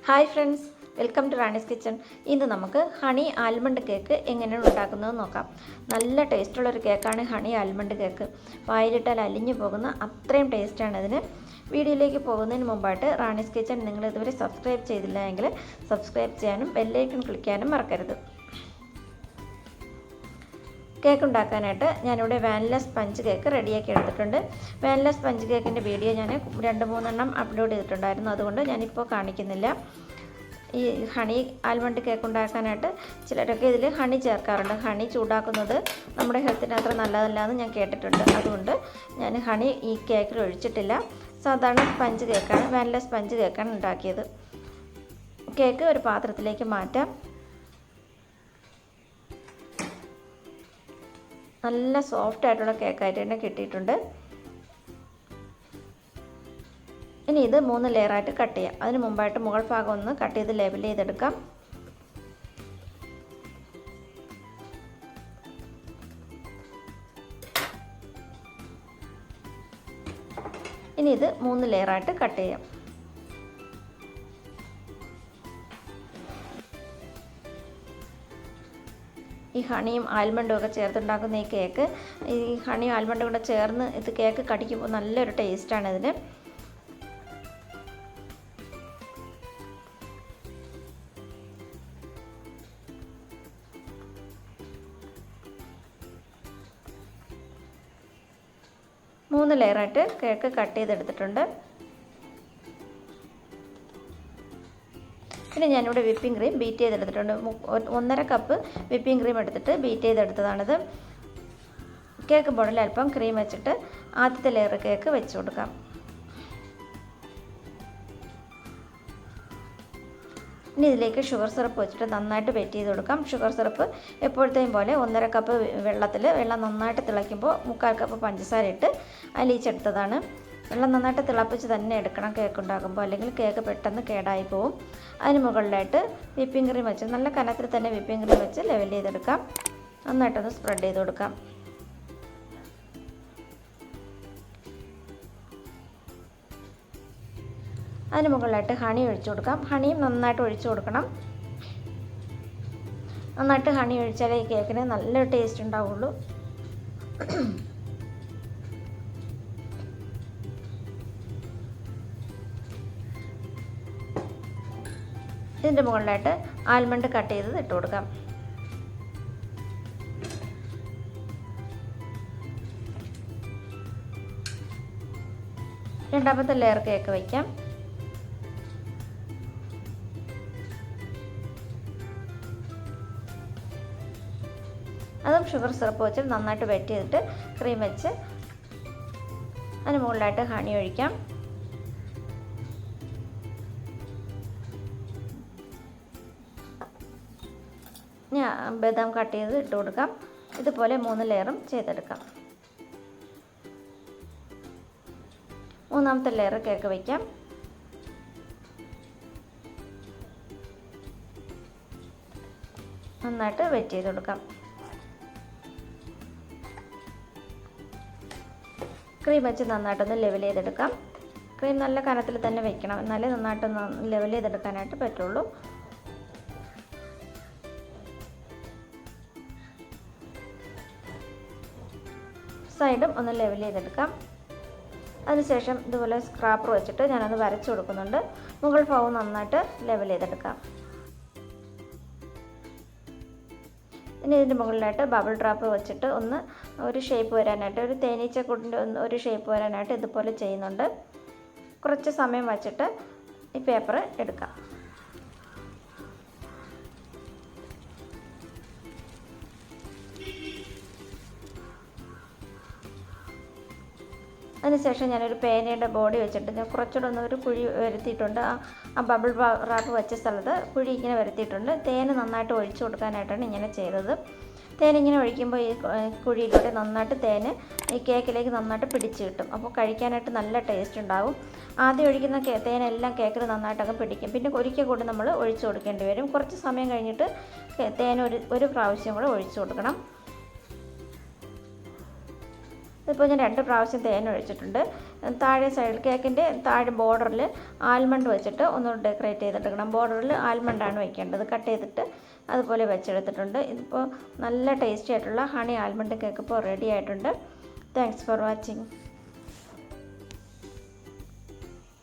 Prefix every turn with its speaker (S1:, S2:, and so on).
S1: Hi friends, welcome to Rani's kitchen. ഇന്ന് നമുക്ക് honey almond cake എങ്ങനെയാണ് ഉണ്ടാക്കുന്നത് നോക്കാം. നല്ല ടേസ്റ്റുള്ളൊരു കേക്കാണ് ഹണി ആൽമണ്ട് കേക്ക്. വായിലിട്ടാൽ അലിഞ്ഞു പോകുന്ന അത്രയും ടേസ്റ്റാണ് ഇതിന്. വീഡിയോയിലേക്ക് പോകുന്നതിന് മുമ്പായിട്ട് റാണിസ് കിച്ചൺ നിങ്ങൾ ഇതുവരെ സബ്സ്ക്രൈബ് ചെയ്തില്ല എങ്കിൽ സബ്സ്ക്രൈബ് ചെയ്യാനും ബെല്ലൈക്കൺ ക്ലിക്ക് ചെയ്യാനും മറക്കരുത്. കേക്ക് ഉണ്ടാക്കാനായിട്ട് ഞാനിവിടെ വാനില സ്പഞ്ച് കേക്ക് റെഡിയാക്കി എടുത്തിട്ടുണ്ട്. വാനില സ്പഞ്ച് കേക്കിൻ്റെ വീഡിയോ ഞാൻ 2-3 അപ്ലോഡ് ചെയ്തിട്ടുണ്ടായിരുന്നു, അതുകൊണ്ട് ഞാനിപ്പോൾ കാണിക്കുന്നില്ല. ഈ ഹണി ആൽമണ്ട് കേക്ക് ഉണ്ടാക്കാനായിട്ട് ചിലരൊക്കെ ഇതിൽ ഹണി ചേർക്കാറുണ്ട്. ഹണി ചൂടാക്കുന്നത് നമ്മുടെ ഹെൽത്തിന് അത്ര നല്ലതല്ല എന്ന് ഞാൻ കേട്ടിട്ടുണ്ട്. അതുകൊണ്ട് ഞാൻ ഹണി ഈ കേക്കിൽ ഒഴിച്ചിട്ടില്ല. സാധാരണ സ്പഞ്ച് കേക്കാണ്, വാനില സ്പഞ്ച് കേക്കാണ് ഉണ്ടാക്കിയത്. കേക്ക് ഒരു പാത്രത്തിലേക്ക് മാറ്റാം. നല്ല സോഫ്റ്റ് ആയിട്ടുള്ള കേക്കായിട്ട് തന്നെ കിട്ടിയിട്ടുണ്ട്. ഇനി ഇത് 3 ലെയറായിട്ട് കട്ട് ചെയ്യാം. അതിന് മുമ്പായിട്ട് മുകൾ ഭാഗം ഒന്ന് കട്ട് ചെയ്ത് ലെവൽ ചെയ്തെടുക്കാം. ഇനി ഇത് 3 ലെയറായിട്ട് കട്ട് ചെയ്യാം. ഈ ഹണിയും ആൽമണ്ടും ഒക്കെ ചേർത്തുണ്ടാക്കുന്ന ഈ കേക്ക്, ഈ ഹണിയും ആൽമണ്ടും കൂടെ ചേർന്ന് ഇത് കേക്ക് കടിക്കുമ്പോൾ നല്ലൊരു ടേസ്റ്റാണ് ഇതിന്. മൂന്ന് ലെയറായിട്ട് കേക്ക് കട്ട് ചെയ്തെടുത്തിട്ടുണ്ട്. പിന്നെ ഞാനിവിടെ വിപ്പിംഗ് ക്രീം ബീറ്റ് ചെയ്തെടുത്തിട്ടുണ്ട്. 1.5 കപ്പ് വിപ്പിംഗ് ക്രീം എടുത്തിട്ട് ബീറ്റ് ചെയ്തെടുത്തതാണിത്. കേക്ക് ബോർഡിൽ അല്പം ക്രീം വെച്ചിട്ട് ആദ്യത്തെ ലെയർ കേക്ക് വെച്ച് കൊടുക്കാം. ഇനി ഇതിലേക്ക് ഷുഗർ സിറപ്പ് വെച്ചിട്ട് നന്നായിട്ട് വെറ്റ് ചെയ്ത് കൊടുക്കാം. ഷുഗർ സിറപ്പ് എപ്പോഴത്തെയും പോലെ 1.5 കപ്പ് വെള്ളം നന്നായിട്ട് തിളയ്ക്കുമ്പോൾ 3/4 കപ്പ് പഞ്ചസാര ഇട്ട് അലിയിച്ചെടുത്തതാണ്. വെള്ളം നന്നായിട്ട് തിളപ്പിച്ച് തന്നെ എടുക്കണം കേക്ക് ഉണ്ടാക്കുമ്പോൾ, അല്ലെങ്കിൽ കേക്ക് പെട്ടെന്ന് കേടായി പോവും. അതിന് മുകളിലായിട്ട് വിപ്പിംഗ് ക്രീം വെച്ച് നല്ല കനത്തിൽ തന്നെ വിപ്പിംഗ് ക്രീം വെച്ച് ലെവൽ ചെയ്തെടുക്കാം. നന്നായിട്ടൊന്ന് സ്പ്രെഡ് ചെയ്ത് കൊടുക്കാം. അതിന് മുകളിലായിട്ട് ഹണി ഒഴിച്ചു കൊടുക്കാം. ഹണിയും നന്നായിട്ട് ഒഴിച്ചു കൊടുക്കണം. നന്നായിട്ട് ഹണി ഒഴിച്ചാലേ ഈ കേക്കിന് നല്ല ടേസ്റ്റ് ഉണ്ടാവുള്ളൂ. ഇതിൻ്റെ മുകളിലായിട്ട് ആൽമണ്ട് കട്ട് ചെയ്തത് ഇട്ട് കൊടുക്കാം. രണ്ടാമത്തെ ലെയർ കേക്ക് വയ്ക്കാം. അതും ഷുഗർ സിറപ്പ് വെച്ച് നന്നായിട്ട് വെറ്റ് ചെയ്തിട്ട് ക്രീം വെച്ച് അതിന് മുകളിലായിട്ട് ഹണി ഒഴിക്കാം. ഞാൻ ബദാം കട്ട് ചെയ്ത് ഇട്ട് കൊടുക്കാം. ഇതുപോലെ 3 ലെയറും ചെയ്തെടുക്കാം. മൂന്നാമത്തെ ലെയർ കേക്ക് വയ്ക്കാം. നന്നായിട്ട് വെറ്റ് ചെയ്ത് കൊടുക്കാം. ക്രീം വെച്ച് നന്നായിട്ടൊന്ന് ലെവൽ ചെയ്തെടുക്കാം. ക്രീം നല്ല കനത്തിൽ തന്നെ വെക്കണം, എന്നാലേ നന്നായിട്ടൊന്ന് ലെവൽ ചെയ്തെടുക്കാനായിട്ട് പറ്റുള്ളൂ. സൈഡും ഒന്ന് ലെവൽ ചെയ്തെടുക്കാം. അതിനുശേഷം ഇതുപോലെ സ്ക്രാപ്പർ വെച്ചിട്ട് ഞാനൊന്ന് വരച്ചു കൊടുക്കുന്നുണ്ട്. മുകൾ ഭാഗം നന്നായിട്ട് ലെവൽ ചെയ്തെടുക്കാം. ഇനി ഇതിൻ്റെ മുകളിലായിട്ട് ബബിൾ ഡ്രോപ്പ് വെച്ചിട്ട് ഒരു ഷേപ്പ് വരാനായിട്ട്, ഒരു തേനീച്ചക്കൂടിൻ്റെ ഒരു ഷേപ്പ് വരാനായിട്ട് ഇതുപോലെ ചെയ്യുന്നുണ്ട്. കുറച്ച് സമയം വച്ചിട്ട് ഈ പേപ്പർ എടുക്കാം. അതിനുശേഷം ഞാനൊരു പേനയുടെ ബോഡി വെച്ചിട്ട് ഞാൻ കുറച്ചുകൂടെ ഒരു കുഴി വരുത്തിയിട്ടുണ്ട്. ആ ബബിൾ റാപ്പ് വെച്ച സ്ഥലത്ത് കുഴി ഇങ്ങനെ വരുത്തിയിട്ടുണ്ട്. തേന് നന്നായിട്ട് ഒഴിച്ചു കൊടുക്കാനായിട്ടാണ് ഇങ്ങനെ ചെയ്തത്. തേനിങ്ങനെ ഒഴിക്കുമ്പോൾ ഈ കുഴിയിലൂടെ നന്നായിട്ട് തേന് ഈ കേക്കിലേക്ക് നന്നായിട്ട് പിടിച്ച് കിട്ടും. അപ്പോൾ കഴിക്കാനായിട്ട് നല്ല ടേസ്റ്റ് ഉണ്ടാകും. ആദ്യം ഒഴിക്കുന്ന തേനെല്ലാം കേക്കിൽ നന്നായിട്ടൊക്കെ പിടിക്കും. പിന്നെ ഒരിക്കൽ കൂടി നമ്മൾ ഒഴിച്ചു കൊടുക്കേണ്ടി വരും. കുറച്ച് സമയം കഴിഞ്ഞിട്ട് തേൻ ഒരു പ്രാവശ്യം കൂടെ ഒഴിച്ചു കൊടുക്കണം. ഇതിപ്പോൾ ഞാൻ 2 പ്രാവശ്യം തേൻ ഒഴിച്ചിട്ടുണ്ട്. താഴെ സൈഡ് കേക്കിൻ്റെ താഴെ ബോർഡറിൽ ആൽമണ്ട് വെച്ചിട്ട് ഒന്ന് ഡെക്കറേറ്റ് ചെയ്തെടുക്കണം. ബോർഡറിൽ ആൽമണ്ടാണ് വയ്ക്കേണ്ടത്. കട്ട് ചെയ്തിട്ട് അതുപോലെ വെച്ചെടുത്തിട്ടുണ്ട്. ഇതിപ്പോൾ നല്ല ടേസ്റ്റി ആയിട്ടുള്ള ഹണി ആൽമണ്ട് കേക്ക് ഇപ്പോൾ റെഡി ആയിട്ടുണ്ട്. Thanks for watching.